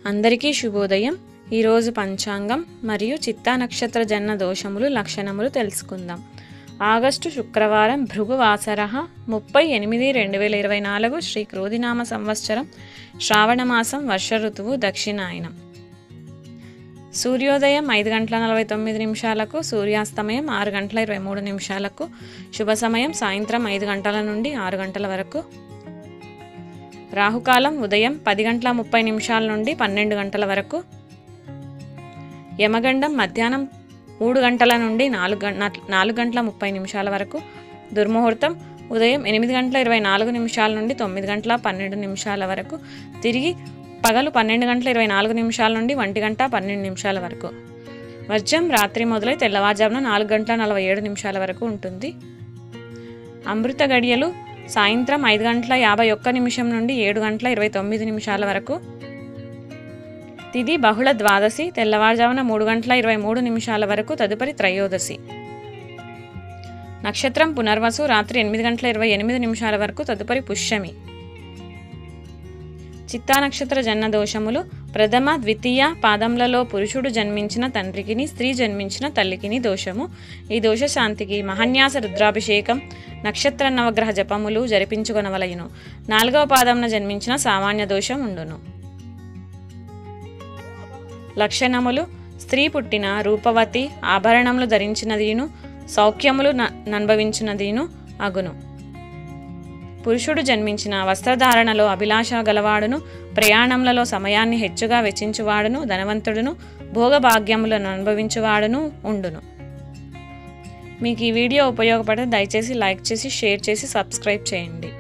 అందరికీ శుభోదయం. ఈరోజు పంచాంగం మరియు చిత్తా నక్షత్ర జన్మ దోషములు లక్షణములు తెలుసుకుందాం. ఆగస్టు శుక్రవారం భృగువాసర 30/8/2024 శ్రీ క్రోధినామ సంవత్సరం శ్రావణమాసం వర్ష ఋతువు దక్షిణాయనం. సూర్యోదయం 5:49, సూర్యాస్తమయం 6:23, శుభ సమయం సాయంత్రం 5 గంటల నుండి 6 గంటల వరకు. రాహుకాలం ఉదయం 10:30 నుండి 12 గంటల వరకు. యమగండం మధ్యాహ్నం 3 గంటల నుండి 4:30 వరకు. దుర్ముహూర్తం ఉదయం 8:24 నుండి 9:12 వరకు. తిరిగి పగలు 12:24 నుండి 1:12 వరకు. వర్జం రాత్రి మొదలై తెల్లవారుజామున 4:47 వరకు ఉంటుంది. అమృత గడియలు సాయంత్రం 5:51 నుండి 7:29 వరకు. తిథి బహుళ ద్వాదశి తెల్లవారుజామున 3:23 వరకు. తదుపరి త్రయోదశి. నక్షత్రం పునర్వసు రాత్రి 8:28 వరకు. తదుపరి పుష్యమి. చిత్తా నక్షత్ర జన్మ దోషములు. ప్రథమ ద్వితీయ పాదములలో పురుషుడు జన్మించిన తండ్రికిని, స్త్రీ జన్మించిన తల్లికిని దోషము. ఈ దోష శాంతికి మహన్యాస రుద్రాభిషేకం, నక్షత్ర నవగ్రహ జపములు జరిపించుకొనవలయును. 4వ పాదమున జన్మించిన సామాన్య దోషం ఉండును. లక్షణములు. స్త్రీ పుట్టిన రూపవతి, ఆభరణములు ధరించినదీను, సౌఖ్యములు ననుభవించినదీను అగును. పురుషుడు జన్మించిన వస్త్రధారణలో అభిలాష గలవాడును, ప్రయాణములలో సమయాన్ని హెచ్చుగా వెచ్చించువాడును, ధనవంతుడును, భోగభాగ్యములను అనుభవించువాడును ఉండును. మీకు ఈ వీడియో ఉపయోగపడితే దయచేసి లైక్ చేసి, షేర్ చేసి, సబ్స్క్రైబ్ చేయండి.